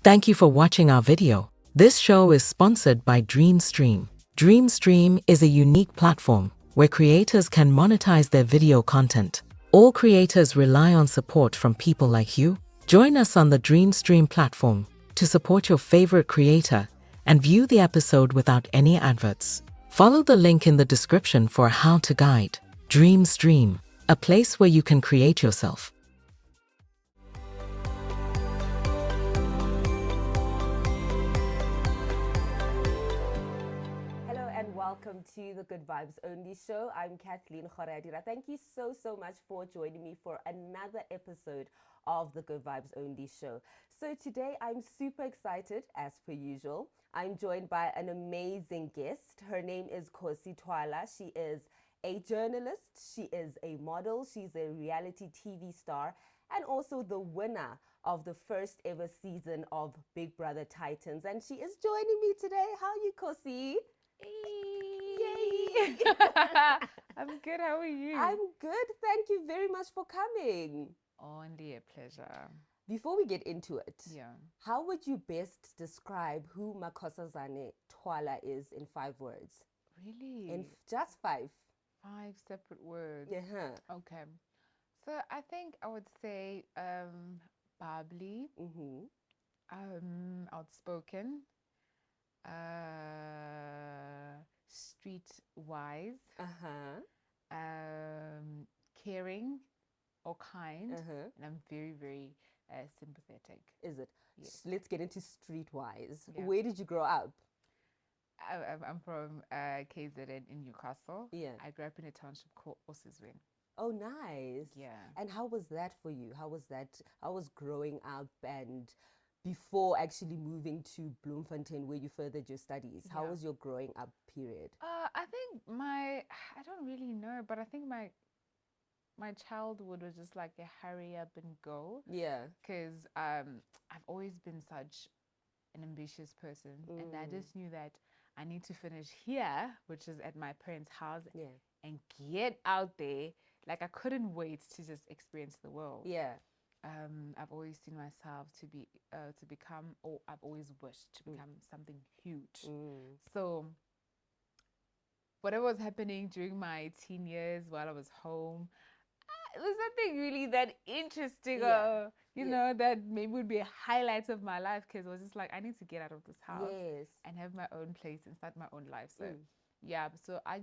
Thank you for watching our video. This show is sponsored by DreamStream. DreamStream is a unique platform where creators can monetize their video content. All creators rely on support from people like you. Join us on the DreamStream platform to support your favorite creator and view the episode without any adverts. Follow the link in the description for a how-to guide. DreamStream, a place where you can create yourself. Hello and welcome to the Good Vibes Only show. I'm Kgoroeadira. Thank you so much for joining me for another episode of the Good Vibes Only show. So today I'm super excited as per usual. I'm joined by an amazing guest. Her name is Kgoroeadira. She is a journalist, she is a model, she's a reality TV star, and also the winner of the first ever season of Big Brother Titans. And she is joining me today. How are you, Kosi? Yay! I'm good. How are you? I'm good. Thank you very much for coming. Only a pleasure. Before we get into it, Yeah. how would you best describe who Makhosazane Twala is in 5 words? Really? In just 5. 5 separate words. Yeah. Okay. So I think I would say bubbly, outspoken, streetwise, caring or kind, and I'm very sympathetic. Is it? Yes. Let's get into streetwise. Yeah. Where did you grow up? I'm from KZN in Newcastle. Yeah. I grew up in a township called Osizweni. Oh, nice. Yeah. And how was that for you? How was growing up and before actually moving to Bloemfontein where you furthered your studies? How Yeah. was your growing up period? I think I don't really know, but I think my childhood was just like a hurry up and go. Yeah. Because I've always been such an ambitious person, and I just knew that I need to finish here, which is at my parents' house, Yeah. and get out there. Like I couldn't wait to just experience the world. Yeah. I've always seen myself to become, or I've always wished to become something huge. So whatever was happening during my teen years while I was home, it was nothing really that interesting, or you know, that maybe would be a highlight of my life, because it was just like, I need to get out of this house and have my own place and start my own life. So yeah, so I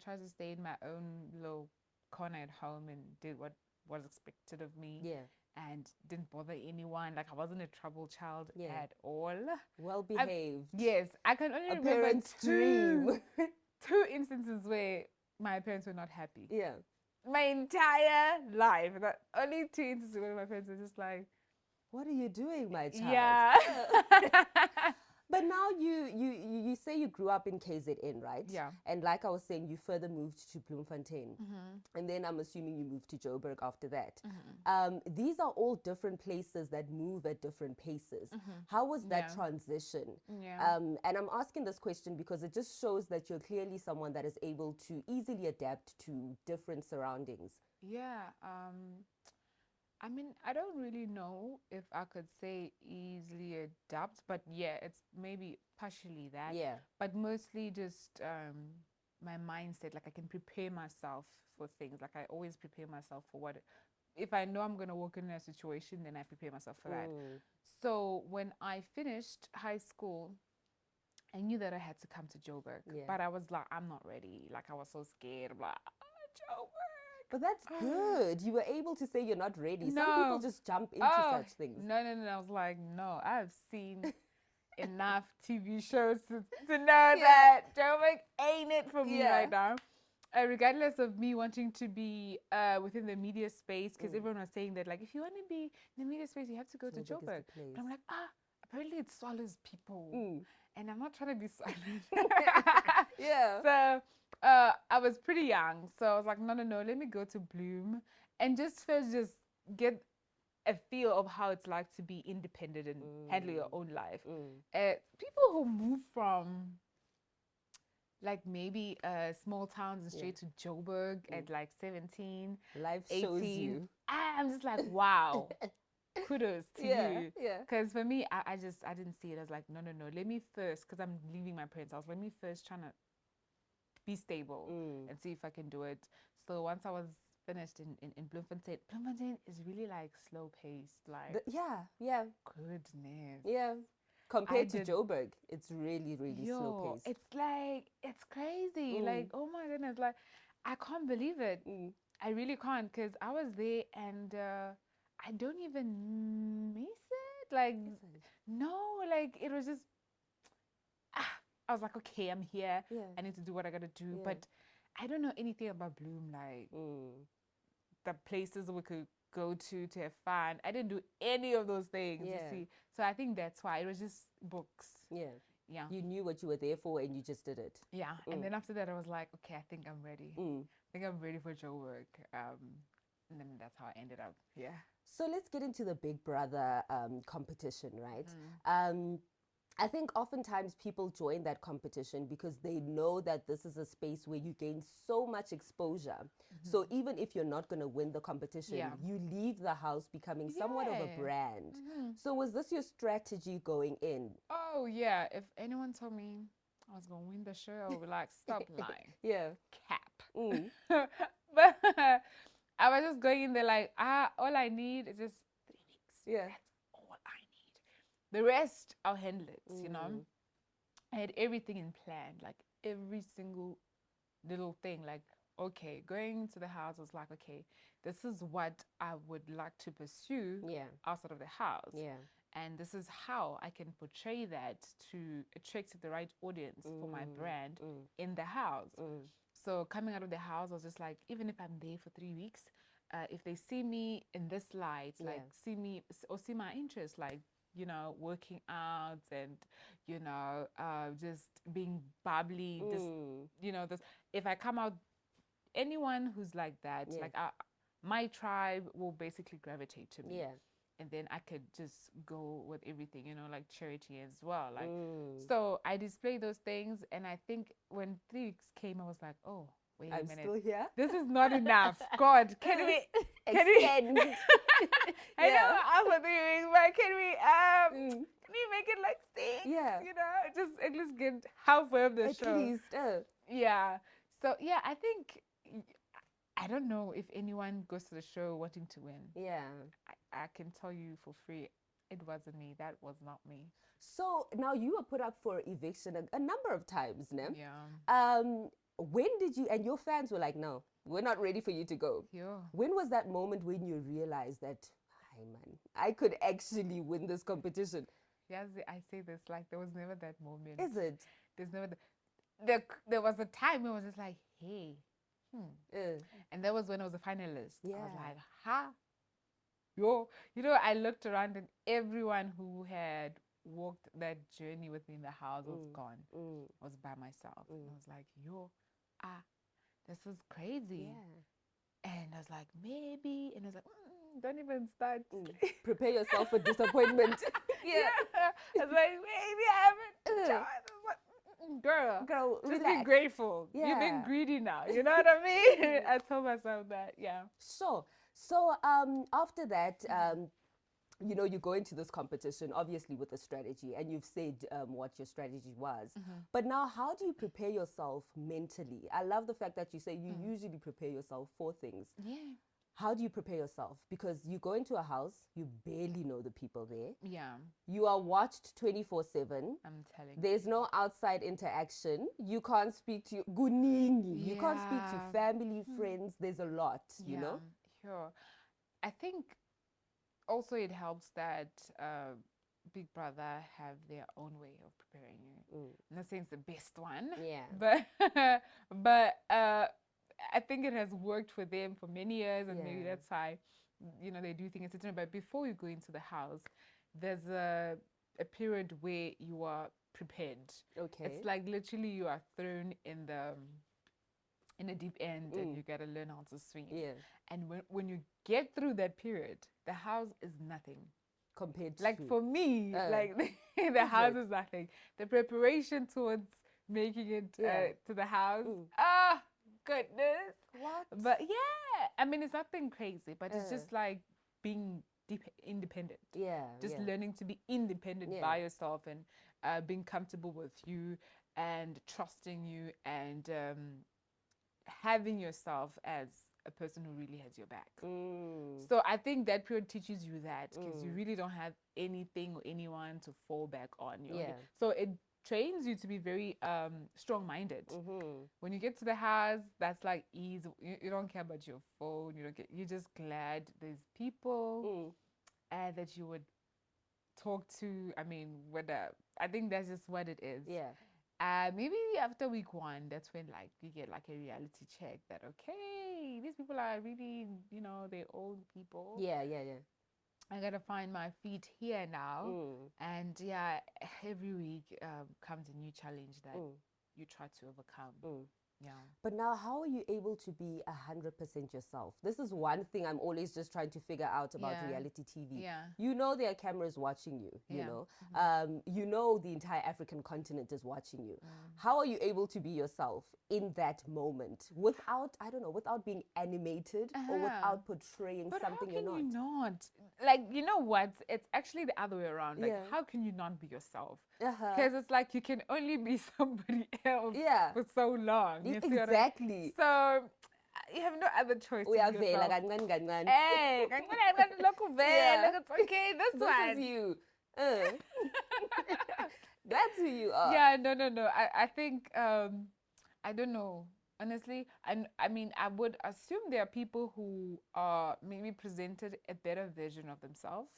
tried to stay in my own little corner at home and did what was expected of me. Yeah. And didn't bother anyone. Like I wasn't a trouble child at all. Well behaved. Yes, I can only remember Parent's dream. two instances where my parents were not happy. Yeah. My entire life. I got only 2 instances where my parents were just like, "What are you doing, my child?" yeah. But now you say you grew up in KZN, right? Yeah. And like I was saying, you further moved to Bloemfontein. And then I'm assuming you moved to Joburg after that. These are all different places that move at different paces. How was that transition? Yeah. And I'm asking this question because it just shows that you're clearly someone that is able to easily adapt to different surroundings. Yeah. I mean, I don't really know if I could say easily adapt, but yeah, it's maybe partially that. Yeah. But mostly just my mindset. Like I can prepare myself for things. Like I always prepare myself for what. If I know I'm going to walk in a situation, then I prepare myself for that. So when I finished high school, I knew that I had to come to Joburg. Yeah. But I was like, I'm not ready. Like I was so scared. I'm like, Joburg. But that's good. You were able to say you're not ready. No. Some people just jump into such things. No. I was like, no, I've seen enough TV shows to know that Joburg ain't it for me right now. Regardless of me wanting to be within the media space, because everyone was saying that, like, if you want to be in the media space, you have to go to Joburg. But I'm like, apparently it swallows people. And I'm not trying to be swallowed. Yeah. So I was pretty young, so I was like, no, let me go to Bloom and just get a feel of how it's like to be independent and handle your own life. People who move from like maybe small towns and straight to Joburg at like 17, Life 18, shows you. I'm just like, wow. kudos to Yeah, you. yeah. Because for me, I didn't see it as like, no, let me first, because I'm leaving my parents' house, let me first try to be stable and see if I can do it. So once I was finished in Bloemfontein is really like slow paced, like Yeah. goodness. Yeah. I Compared to did, Joburg, it's really, really slow yo, paced. it's crazy. Mm. Like, oh my goodness, like I can't believe it. Mm. I really can't, because I was there and I don't even miss it. Like, Isn't. no, like it was just, I was like, okay, I'm here. Yeah. I need to do what I gotta do. Yeah. But I don't know anything about Bloom, like the places we could go to have fun. I didn't do any of those things, you Yeah. see. So I think that's why it was just books. Yeah. Yeah. You knew what you were there for and you just did it. Yeah. And then after that, I was like, okay, I think I'm ready. Mm. I think I'm ready for Joe work. And then that's how I ended up. Yeah. So let's get into the Big Brother competition, right? I think oftentimes people join that competition because they know that this is a space where you gain so much exposure. So even if you're not going to win the competition, Yeah. you leave the house becoming somewhat of a Yeah. brand. So was this your strategy going in? Oh, yeah. If anyone told me I was going to win the show, I would be like, stop lying. Yeah. Cap. But I was just going in there like, all I need is just 3 weeks. Yeah. That's all I need. The rest, I'll handle it, you know? I had everything in plan, like every single little thing. Like, okay, going to the house was like, okay, this is what I would like to pursue outside of the house. Yeah. And this is how I can portray that to attract the right audience for my brand in the house. So coming out of the house, I was just like, even if I'm there for 3 weeks, if they see me in this light, like see me or see my interest, like, you know, working out and, you know, just being bubbly, just, you know, this, if I come out, anyone who's like that, like my tribe will basically gravitate to me. Yeah. And then I could just go with everything, you know, like charity as well. Like, so I displayed those things. And I think when 3 weeks came, I was like, oh, wait a minute. I'm still here. This is not enough. God, can we extend? I know after 3 weeks, but can we make it like 6? Yeah. You know, just at least get halfway of the show. At least. Yeah. So yeah, I think, I don't know if anyone goes to the show wanting to win. Yeah. I can tell you for free, it wasn't me. That was not me. So now you were put up for eviction a number of times, no? Yeah. When did you, and your fans were like, no, we're not ready for you to go. Yeah. When was that moment when you realized that, hi man, I could actually win this competition? Yes, I say this, like there was never that moment. Is it? There's never, there was a time when I was just like, hey, and that was when I was a finalist. Yeah. I was like, ha. Yo, you know, I looked around and everyone who had walked that journey with me in the house was gone. I was by myself. And I was like, yo, this is crazy. Yeah. And I was like, maybe. And I was like, don't even start. Prepare yourself for disappointment. Yeah. I was like, maybe I haven't tried. I was like, girl, just relax. be grateful. Yeah. You've been greedy now. You know what I mean? I told myself that, yeah. Sure. So after that, you know, you go into this competition, obviously with a strategy, and you've said what your strategy was. But now, how do you prepare yourself mentally? I love the fact that you say you usually prepare yourself for things. Yeah. How do you prepare yourself? Because you go into a house, you barely know the people there. Yeah. You are watched 24/7. I'm telling you. There's no outside interaction. You can't speak to Guningi. You can't speak to family, friends. There's a lot, you know? Sure. I think also it helps that Big Brother have their own way of preparing you. I'm not saying it's the best one. Yeah. But I think it has worked for them for many years, and maybe that's why, you know, they do things etc. But before you go into the house, there's a period where you are prepared. Okay. It's like literally you are thrown in the deep end and you gotta learn how to swim. Yeah. And when you get through that period, the house is nothing. Compared to... Like for me, like the house is nothing. The preparation towards making it to the house, goodness. What? But yeah, I mean, it's nothing crazy, but it's just like being independent. Yeah. Just yeah. learning to be independent Yeah. by yourself, and being comfortable with you and trusting you, and having yourself as a person who really has your back. So I think that period teaches you that, because you really don't have anything or anyone to fall back on. So it trains you to be very strong-minded. When you get to the house, that's like ease. You don't care about your phone. You're just glad there's people that you would talk to. I mean, I think that's just what it is. Yeah. Maybe after week 1, that's when like you get like a reality check that, okay, these people are really, they're old people. Yeah. I gotta find my feet here now. And yeah, every week comes a new challenge that you try to overcome. Yeah. But now, how are you able to be 100% yourself? This is one thing I'm always just trying to figure out about reality TV. Yeah. You know there are cameras watching you, you know. You know the entire African continent is watching you. How are you able to be yourself in that moment without, I don't know, without being animated or without portraying something you're not? How can you not? Like, you know what? It's actually the other way around. Like, how can you not be yourself? Because it's like you can only be somebody else for so long. You see exactly. So you have no other choice. We are there. like, hey, it's okay. This one is you. That's who you are. Yeah, no. I think I don't know. Honestly, I mean, I would assume there are people who are maybe presented a better version of themselves.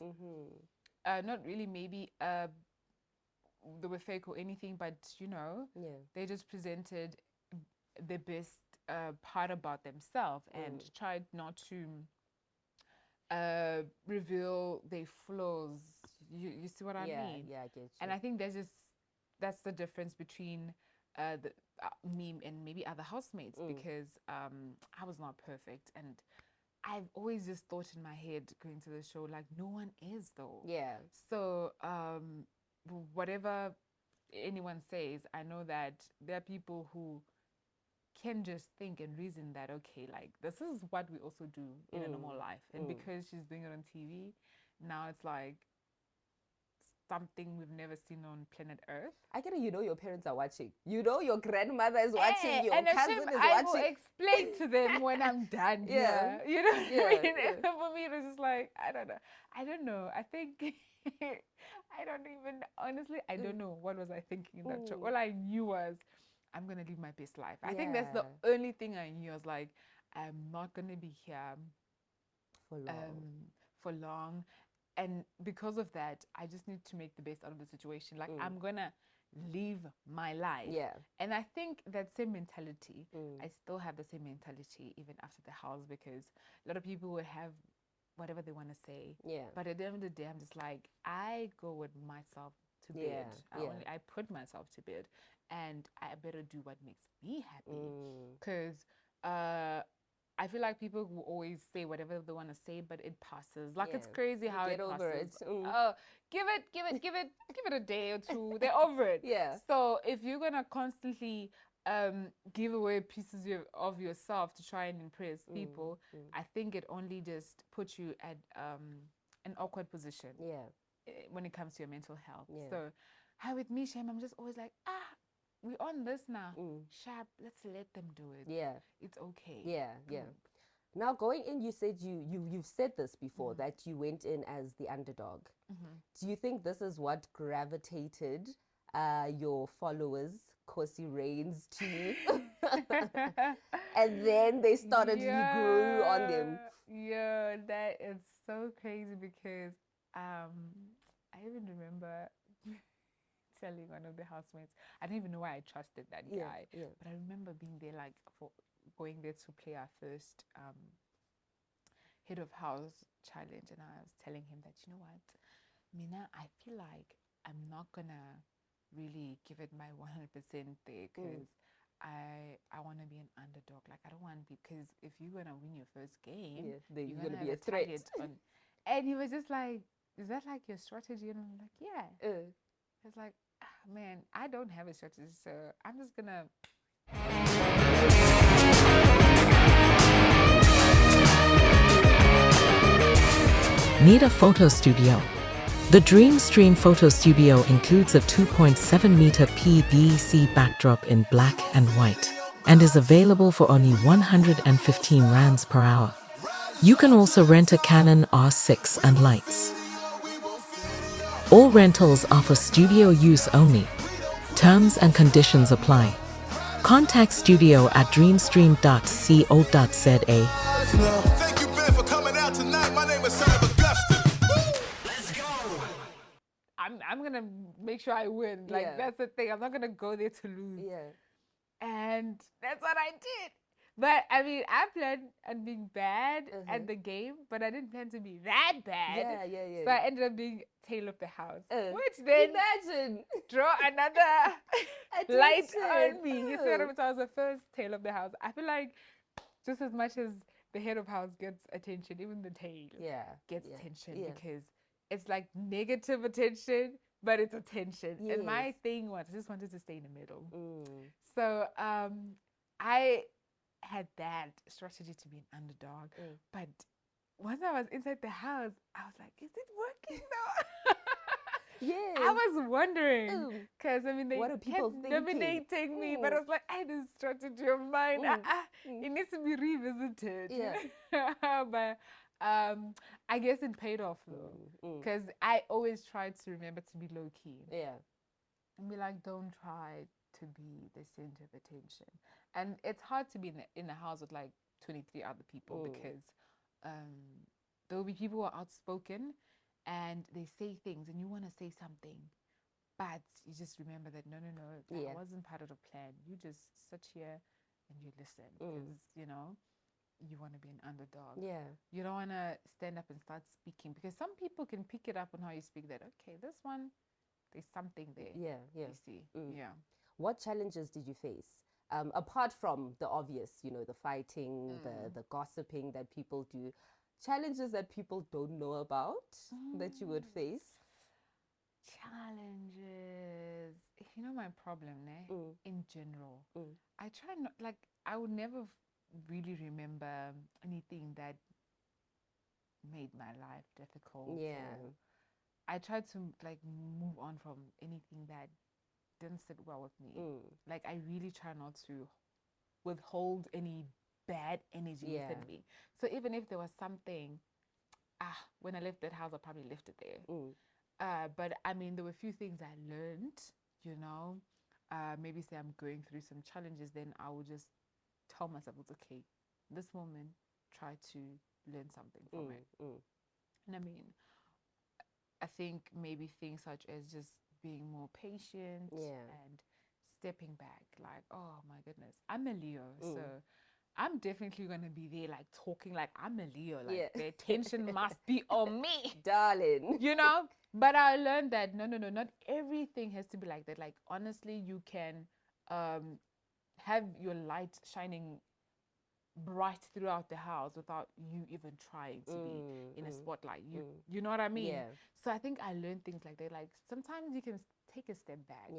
Not really maybe they were fake or anything, but they just presented the best part about themselves and tried not to reveal their flaws. You see what I mean? Yeah, I get you. And I think that's the difference between me and maybe other housemates, because I was not perfect, and I've always just thought in my head going to the show, like, no one is though. Yeah. So whatever anyone says, I know that there are people who can just think and reason that, okay, like, this is what we also do in a normal life. And because she's doing it on TV, now it's like something we've never seen on planet Earth. I get it. You know your parents are watching. You know your grandmother is watching. Your and cousin is watching. I will explain to them when I'm done. Yeah. You know what I mean? Yeah. For me, it was just like, I don't know. I think I don't even, honestly, I don't know what was I thinking in that show. All I knew was I'm going to live my best life. I think that's the only thing I knew. I was like, I'm not going to be here for long. And because of that, I just need to make the best out of the situation. Like, I'm going to live my life. Yeah. And I think that same mentality, I still have the same mentality even after the house, because a lot of people would have whatever they want to say. Yeah. But at the end of the day, I'm just like, I go with myself to bed. I put myself to bed, and I better do what makes me happy. Because I feel like people will always say whatever they want to say, but it passes. Like, it's crazy how it passes. Get over it. Give it a day or two. They're over it. Yeah. So if you're gonna constantly give away pieces of yourself to try and impress people, I think it only just puts you at an awkward position. Yeah. When it comes to your mental health. Yeah. So, with me, Shem, I'm just always like, we're on this now. Sharp, let's let them do it. Yeah. It's okay. Yeah. Now, going in, you said you've said this before, that you went in as the underdog. Do you think this is what gravitated your followers, Kosi Reigns, to you? And then they started, you grew on them. Yeah, that is so crazy, because I even remember telling one of the housemates, I don't even know why I trusted that guy, but I remember being there, like, for going there to play our first head of house challenge, and I was telling him that, you know what, Mina, I feel like I'm not gonna really give it my 100% there, because I want to be an underdog. Like, I don't want to be, because if you're gonna win your first game, then you're gonna gonna be a threat. And he was just like, is that like your strategy? And I'm like, yeah. It's like, man, I don't have a strategy, so I'm just gonna. Need a photo studio? The DreamStream Photo Studio includes a 2.7-meter PVC backdrop in black and white and is available for only 115 rands per hour. You can also rent a Canon R6 and lights. All rentals are for studio use only. Terms and conditions apply. Contact studio at dreamstream.co.za. Thank you, Ben, for coming out tonight. My name is Sam Augustin. Let's go. I'm gonna make sure I win. Like Yeah. that's the thing. I'm not gonna go there to lose. Yeah. And that's what I did. But I mean, I planned on being bad at the game, but I didn't plan to be that bad. Yeah. So I ended up being tail of the house, Uh, which then Imagine. draw another light Attention. on me. You see what I mean? So I was the first tail of the house. I feel like just as much as the head of house gets attention, even the tail gets attention because it's like negative attention, but it's attention. And my Yes. thing was I just wanted to stay in the middle. So I had that strategy to be an underdog. But once I was inside the house, I was like, is it working though? Yes. I was wondering because I mean they What are people kept thinking? nominating me, but I was like, I this strategy of mine. It needs to be revisited. Yeah. But I guess it paid off though, because I always tried to remember to be low key. Yeah. And be like, don't try to be the center of attention. And it's hard to be in a house with like 23 other people because there will be people who are outspoken and they say things and you want to say something, but you just remember that no, that wasn't part of the plan. You just sit here and you listen because, you know, you want to be an underdog. Yeah. You don't want to stand up and start speaking because some people can pick it up on how you speak that, okay, this one, there's something there. Yeah. You see. Yeah. What challenges did you face? Apart from the obvious, you know, the fighting, the gossiping that people do, challenges that people don't know about that you would face? Challenges. You know my problem, in general. I try not, like, I would never really remember anything that made my life difficult. Yeah. I tried to like move on from anything that didn't sit well with me. Like I really try not to withhold any bad energy within me. So even if there was something, when I left that house, I probably left it there. But I mean, there were a few things I learned, you know. Maybe say I'm going through some challenges, then I will just tell myself it's okay. This moment, try to learn something from it. And I mean, I think maybe things such as just being more patient and stepping back. Like, oh my goodness, I'm a Leo, so I'm definitely gonna be there, like talking like I'm a Leo. Like the attention must be on me, darling. You know. But I learned that no, not everything has to be like that. Like honestly, you can have your light shining bright throughout the house without you even trying to be in a spotlight. You know what I mean? Yeah. So I think I learned things like that. Like sometimes you can take a step back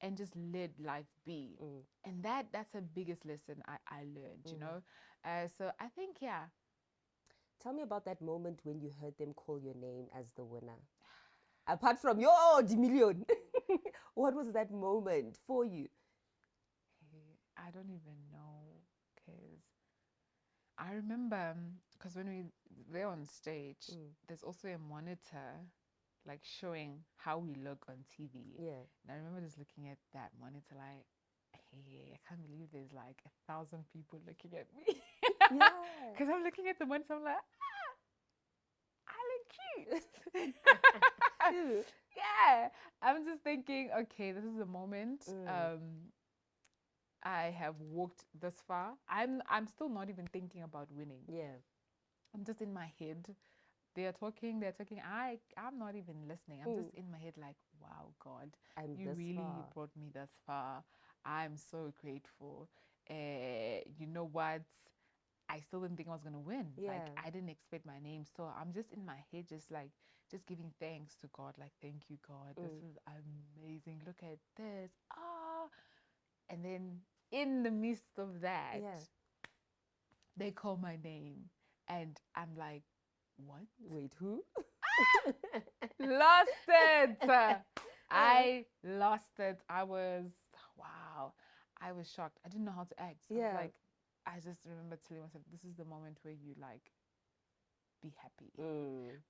and just let life be. And that's the biggest lesson I learned, you know? So I think, Tell me about that moment when you heard them call your name as the winner. Apart from your million, what was that moment for you? I don't even know, because I remember, because when we're on stage, there's also a monitor like showing how we look on TV. Yeah. And I remember just looking at that monitor like, hey, I can't believe there's like 1,000 people looking at me. Yeah. Because I'm looking at the monitor, I'm like, I look cute. Yeah. I'm just thinking, okay, this is the moment. I have walked this far. I'm still not even thinking about winning. Yeah. I'm just in my head. They're talking. I'm not even listening. I'm just in my head like, wow, God, you really brought me this far. I'm so grateful. You know what? I still didn't think I was going to win. Yeah. Like, I didn't expect my name. So I'm just in my head, just giving thanks to God. Like, thank you, God. This is amazing. Look at this. And then in the midst of that, they call my name. And I'm like, what? Wait, who? Lost it. I lost it. Wow. I was shocked. I didn't know how to act. I was Yeah. like, I just remember telling myself, this is the moment where you like be happy.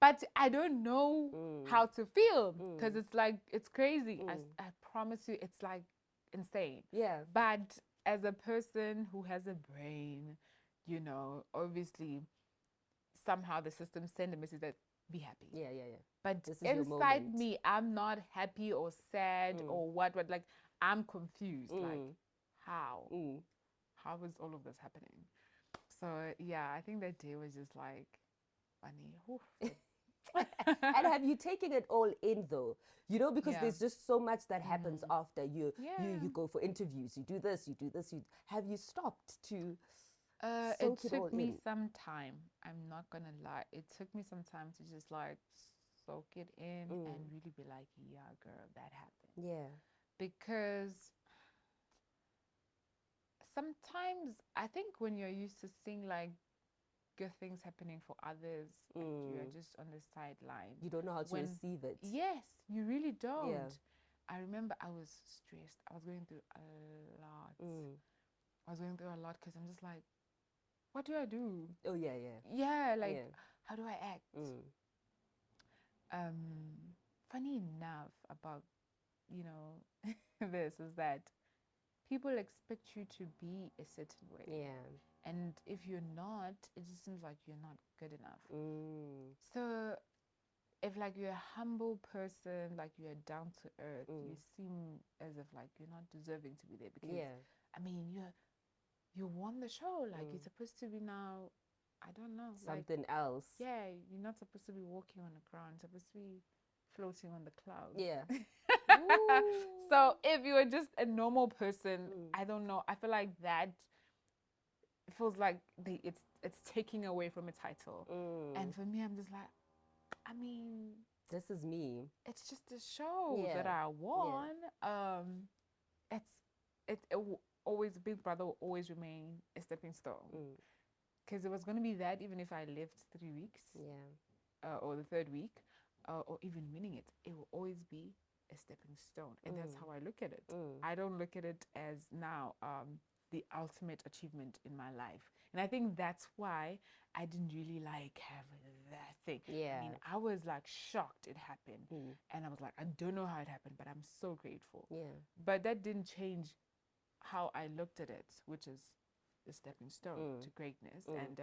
But I don't know how to feel because it's like, it's crazy. I promise you, it's like insane. Yeah. But as a person who has a brain, you know, obviously somehow the system send a message that be happy. Yeah, yeah, yeah. But This is your inside moment. me, I'm not happy or sad or what, like I'm confused. Like, how? How is all of this happening? So yeah, I think that day was just like funny. Oof. And have you taken it all in though? You know, because Yeah. there's just so much that happens after you Yeah. go for interviews, you do this, you do this. Have you stopped to soak It it all took me in? some time. I'm not gonna lie. It took me some time to just like soak it in and really be like, yeah, girl, that happened. Yeah. Because sometimes I think when you're used to seeing like good things happening for others and you're just on the sideline, You don't know how to receive it. Yes, you really don't. Yeah. I remember I was stressed. I was going through a lot. I was going through a lot because I'm just like, what do I do? Oh yeah, yeah. Yeah, like Yeah. how do I act? Funny enough about, you know, this is that people expect you to be a certain way. Yeah. And if you're not, it just seems like you're not good enough. So if like you're a humble person, like you're down to earth, you seem as if like you're not deserving to be there because I mean you won the show. Like you're supposed to be now, I don't know, Something like, else. yeah, you're not supposed to be walking on the ground, you're supposed to be floating on the clouds. Yeah. So if you were just a normal person, I don't know, I feel like that feels like it's taking away from a title. And for me, I'm just like, I mean, This is me. it's just a show that I won. Always Big Brother will always remain a stepping stone because it was going to be that even if I lived 3 weeks, or the third week, or even winning it, it will always be a stepping stone, and that's how I look at it. I don't look at it as now the ultimate achievement in my life, and I think that's why I didn't really like have that thing. Yeah. I mean, I was like shocked it happened, and I was like, I don't know how it happened, but I'm so grateful. Yeah. But that didn't change how I looked at it, which is the stepping stone to greatness. And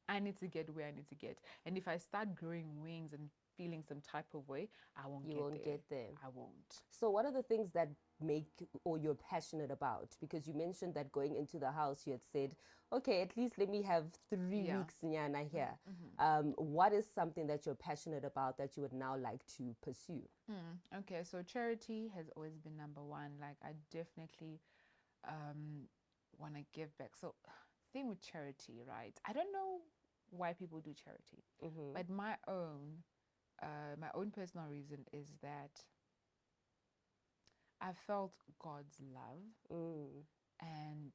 I need to get where I need to get. And if I start growing wings and feeling some type of way, I won't get there. I won't. So what are the things that make or you're passionate about? Because you mentioned that going into the house, you had said, okay, at least let me have 3 weeks nyana here. What is something that you're passionate about that you would now like to pursue? Okay, so charity has always been number one. Like I definitely want to give back. So thing with charity, right? I don't know why people do charity, but my own personal reason is that I felt God's love, and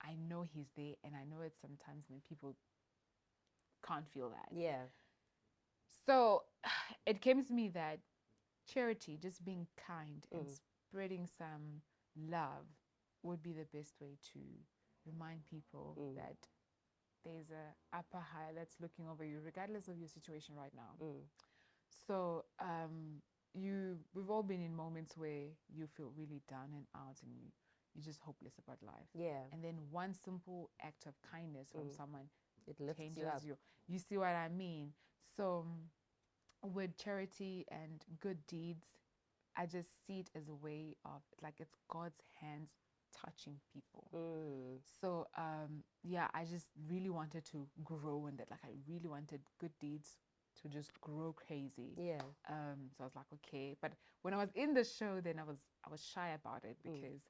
I know He's there, and I know it sometimes when people can't feel that. Yeah. So it came to me that charity, just being kind and spreading some love, would be the best way to remind people that there's a upper higher that's looking over you, regardless of your situation right now. So we've all been in moments where you feel really down and out, and you're just hopeless about life. Yeah. And then one simple act of kindness from someone, it lifts changes you up. You see what I mean? So with charity and good deeds, I just see it as a way of like it's God's hands touching people. So yeah, I just really wanted to grow in that. Like I really wanted good deeds to just grow crazy. Yeah. So I was like, okay. But when I was in the show, then I was shy about it because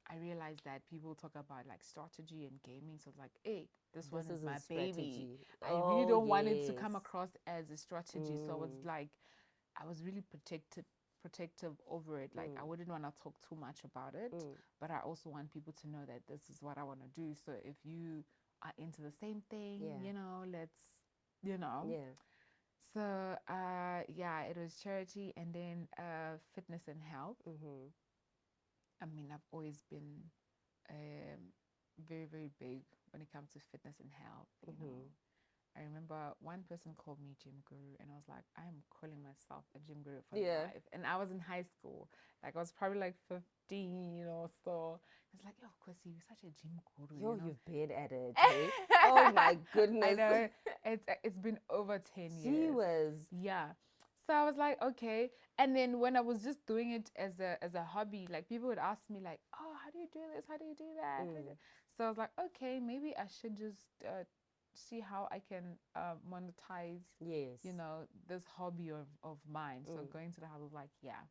I realized that people talk about like strategy and gaming. So it's like, hey, this one is my baby. I really don't want it to come across as a strategy. So I was like, I was really protective over it. Like I wouldn't want to talk too much about it, but I also want people to know that this is what I want to do. So if you are into the same thing, Yeah. you know, let's, you know. Yeah. So, yeah, it was charity and then fitness and health. Mm-hmm. I mean, I've always been very, very big when it comes to fitness and health, you know. I remember one person called me Gym Guru, and I was like, I'm calling myself a Gym Guru for life. And I was in high school, like I was probably like 15 or so. It's like, yo, of course, you're such a Gym Guru. Yo, you know? you've been at it. Hey? Oh my goodness. I know. It's been over 10 She years. was. Yeah. So I was like, okay. And then when I was just doing it as a hobby, like people would ask me like, oh, how do you do this? How do you do that? How do you do-" So I was like, okay, maybe I should just see how I can monetize, Yes. you know, this hobby of mine. So going to the house was like, yeah.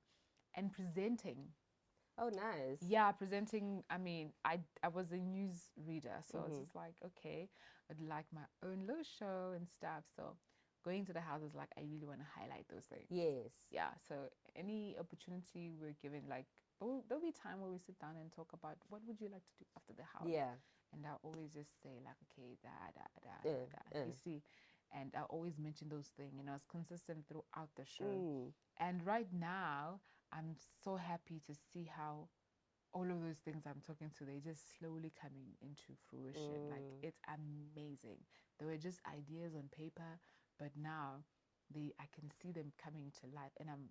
And presenting. Oh, nice. Yeah, presenting. I mean, I was a news reader, so it's just like, okay, I'd like my own little show and stuff. So going to the house is like, I really want to highlight those things. Yes. Yeah. So any opportunity we're given, like there'll be time where we sit down and talk about what would you like to do after the house. Yeah. And I always just say like, okay, you see. And I always mention those things, you know, it's consistent throughout the show. And right now, I'm so happy to see how all of those things I'm talking to, they're just slowly coming into fruition. Like, it's amazing. They were just ideas on paper, but now I can see them coming to life. And I'm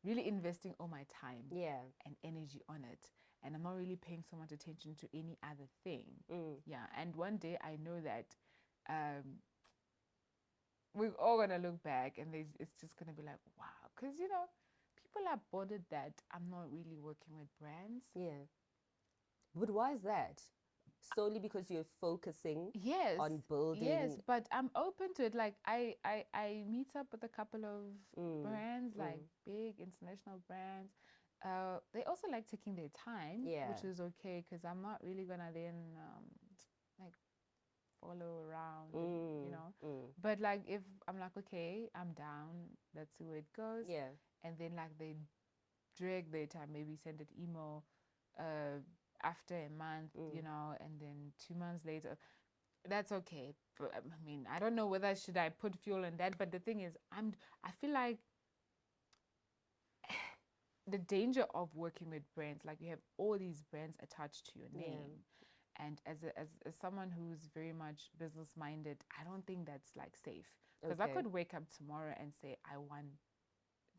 really investing all my time and energy on it. And I'm not really paying so much attention to any other thing. Yeah. And one day I know that we're all going to look back and it's just going to be like, wow. Because, you know, people are bothered that I'm not really working with brands. Yeah. But why is that? Solely because you're focusing on building. Yes, but I'm open to it. Like I meet up with a couple of brands, like big international brands. They also like taking their time, which is okay because I'm not really gonna then like follow around, and, you know. But like if I'm like, okay, I'm down, let's see where it goes. Yeah. And then like they drag their time, maybe send an email after a month, you know, and then 2 months later, that's okay. But, I mean, I don't know whether should I put fuel in that, but the thing is, I feel like the danger of working with brands, like you have all these brands attached to your name. And as someone who's very much business minded, I don't think that's like safe, because I could wake up tomorrow and say I want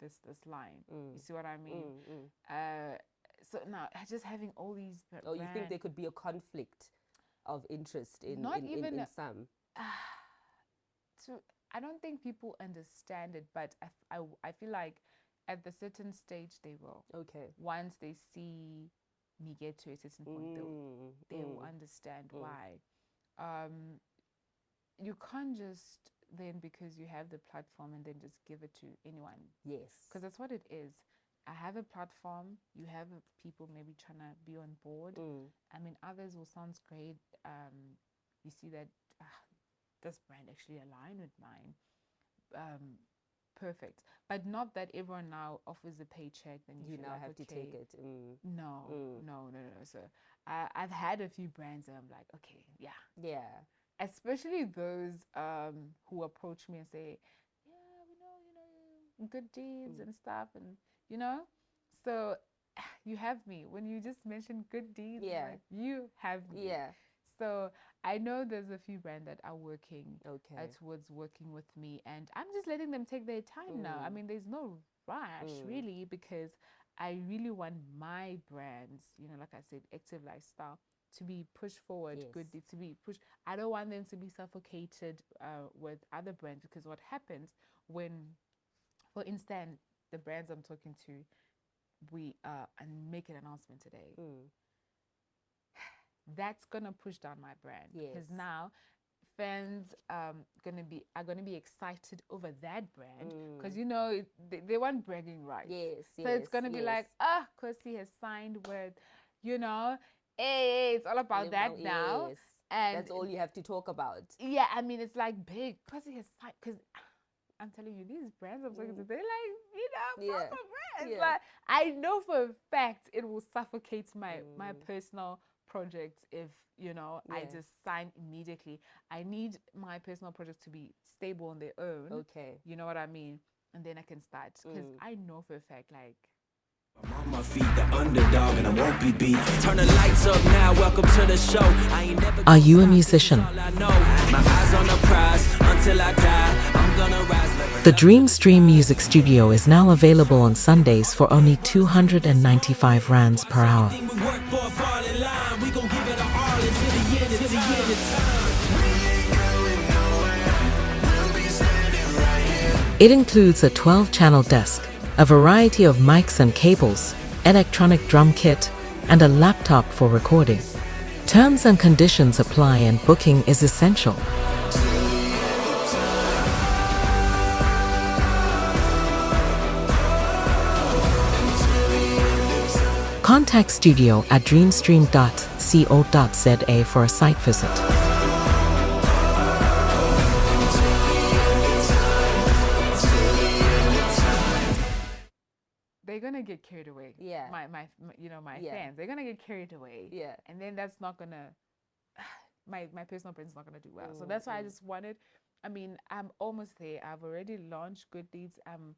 this line. You see what I mean? So now just having all these brands. Oh, you think there could be a conflict of interest in some? I don't think people understand it, but I feel like at the certain stage they will. Okay. Once they see me get to a certain point, they will understand why. You can't just then, because you have the platform, and then just give it to anyone. Yes. Because that's what it is. I have a platform, you have people maybe trying to be on board. I mean, others will sound great. You see that this brand actually aligned with mine. Perfect. But not that everyone now offers a paycheck, then you now like, have to take it. No. So I've had a few brands and I'm like, okay, yeah. Yeah. Especially those who approach me and say, yeah, we know, good deeds and stuff, and you know. So you have me. When you just mentioned good deeds, like, you have me. Yeah. So I know there's a few brands that are working towards working with me, and I'm just letting them take their time now. I mean, there's no rush really, because I really want my brands, you know, like I said, active lifestyle, to be pushed forward, good deeds to be pushed. I don't want them to be suffocated with other brands, because what happens when, for instance, the brands I'm talking to, we and make an announcement today. That's gonna push down my brand, because now fans are gonna be excited over that brand, because you know they want bragging rights. So it's gonna be like, Kosi has signed with, you know, hey, it's all about that now. And that's all you have to talk about. Yeah, I mean, it's like big, Kosi has signed, because I'm telling you, these brands I'm talking to, they're like, you know, proper brands. Like, I know for a fact it will suffocate my personal projects if, you know, I Yeah. just sign immediately. I need my personal projects to be stable on their own. Okay. You know what I mean? And then I can start. Because I know for a fact, like, I'm on my feet, the underdog, and I won't be beat. Turn the lights up now, welcome to the show. I ain't never Are you a gonna stop, this is musician? all I know. My eyes on the prize, until I die, I'm gonna rise like The Dream Stream Music Studio is now available on Sundays for only 295 rands per hour. everything we work for, fall in line. We gon' give it our all until the end of time. It includes a 12-channel desk, a variety of mics and cables, electronic drum kit, and a laptop for recording. Terms and conditions apply and booking is essential. Contact studio at dreamstream.co.za for a site visit. they're gonna get carried away. Yeah. My you know, my Yeah. fans, they're gonna get carried away. Yeah. And then that's not gonna my personal brand's not gonna do well. So that's why I just wanted. I mean, I'm almost there. I've already launched Good Deeds. I'm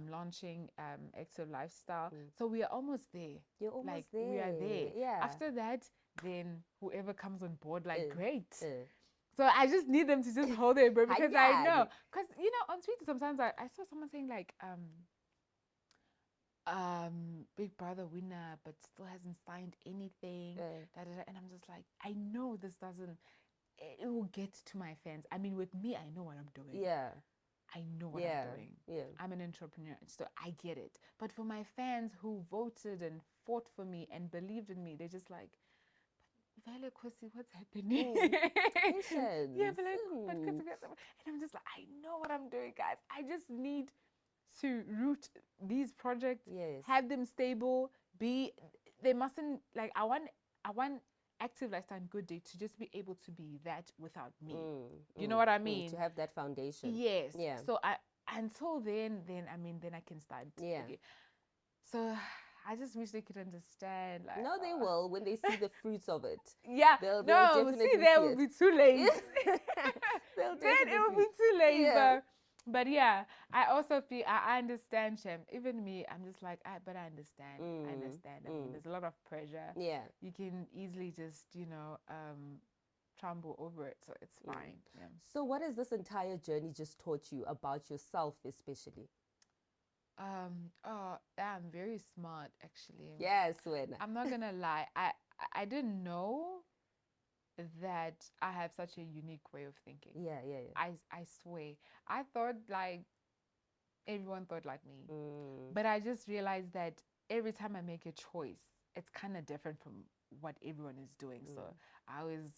launching Active Lifestyle. So we are almost there. You're almost like there. we are there. Yeah. After that, then whoever comes on board, like great. Uh. So I just need them to just hold their breath because I know. Hayani. Because you know, on Twitter sometimes I saw someone saying like Big Brother winner, but still hasn't signed anything. And I'm just like, I know this doesn't. It will get to my fans. I mean, with me, I know what I'm doing. Yeah. I know what Yeah. I'm doing. Yeah. I'm an entrepreneur, so I get it. But for my fans who voted and fought for me and believed in me, they're just like, Vele Kosi, what's happening? Patience. Yeah, but and I'm just like, I know what I'm doing, guys. I just need to root these projects, Yes. have them stable, they mustn't like I want Active Lifestyle and Good Day to just be able to be that without me. You know what I mean? To have that foundation. Yes. Yeah. So until then I can start. Yeah. again. So I just wish they could understand. Like, No, they will when they see the fruits of it. yeah. They'll no, definitely see, there see will it. be too late. They'll Then it will definitely- be too late. Yeah. But yeah, I also feel I understand, Shem. Even me, I'm just like, but I understand. I understand. I mean, there's a lot of pressure. Yeah. You can easily just, tremble over it. So it's fine. Yeah. So what has this entire journey just taught you about yourself, especially? I'm very smart, actually. Yes, when I'm not gonna lie. I didn't know that I have such a unique way of thinking. yeah. I swear. I thought like everyone thought like me. But I just realized that every time I make a choice, it's kind of different from what everyone is doing. So I was,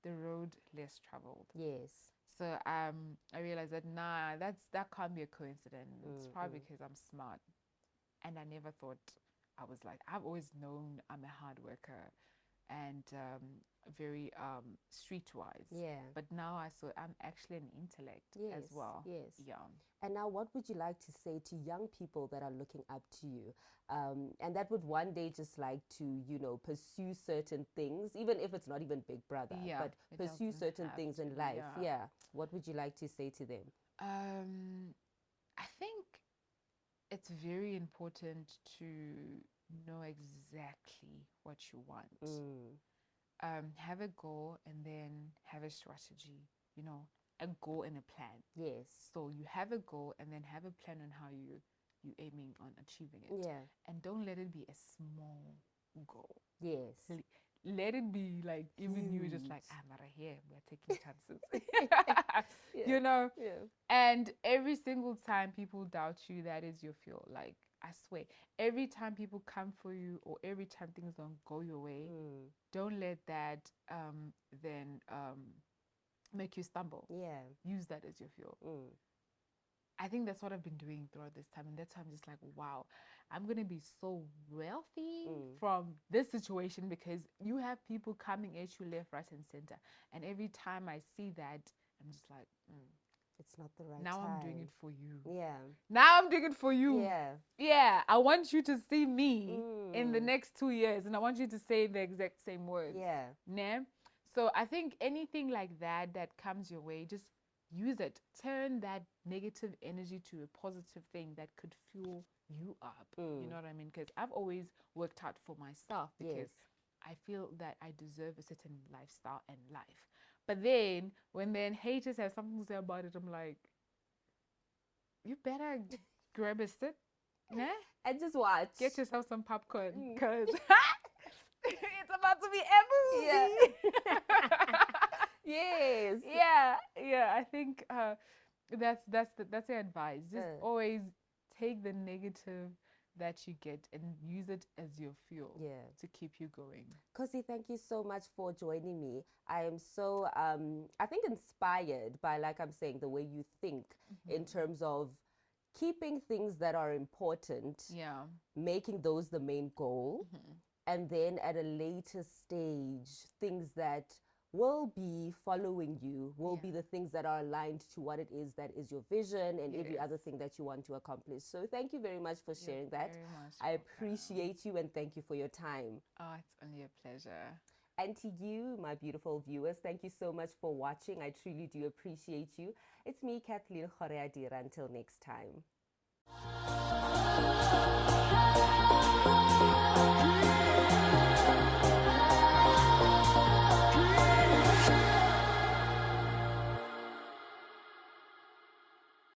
the road less traveled. Yes. So I realized that that can't be a coincidence. It's probably because I'm smart. And I never thought I was like, I've always known I'm a hard worker and very streetwise. Yeah. But now I'm actually an intellect as well. Yes. Yeah. And now, what would you like to say to young people that are looking up to you, and that would one day just like to, pursue certain things, even if it's not even Big Brother, Yeah, but it pursue doesn't certain have things to in be, life? yeah. Yeah. What would you like to say to them? I think it's very important to know exactly what you want. Have a goal and then have a strategy, a goal and a plan. Yes. So you have a goal and then have a plan on how you aiming on achieving it. Yeah. And don't let it be a small goal. Yes. Let it be like even you just like, Mara here, we're taking chances. Yeah. And every single time people doubt you, that is your fuel. Like I swear, every time people come for you or every time things don't go your way, don't let that then make you stumble. Yeah. Use that as your fuel. I think that's what I've been doing throughout this time. And that's why I'm just like, wow, I'm going to be so wealthy from this situation because you have people coming at you left, right, and center. And every time I see that, I'm just like, It's not the right Now time. I'm doing it for you. Yeah. Now I'm doing it for you. Yeah. Yeah. I want you to see me in the next 2 years, and I want you to say the exact same words. Yeah. Nah? So I think anything like that that comes your way, just use it. Turn that negative energy to a positive thing that could fuel you up. You know what I mean? Because I've always worked hard for myself because I feel that I deserve a certain lifestyle and life. But then when haters have something to say about it, I'm like, you better grab a sit, nah? And just watch. Get yourself some popcorn because it's about to be a movie. Yeah. Yes. Yeah. I think that's the advice. Just always take the negative that you get and use it as your fuel to keep you going. Kosi, thank you so much for joining me. I am so, I think, inspired by, like I'm saying, the way you think in terms of keeping things that are important, making those the main goal, and then at a later stage, things that will be following you will be the things that are aligned to what it is that is your vision and every other thing that you want to accomplish. So thank you very much for sharing that. I appreciate you and thank you for your time. Oh, it's only a pleasure. And to you, my beautiful viewers, thank you so much for watching. I truly do appreciate you. It's me, Kgoroeadira. Until next time.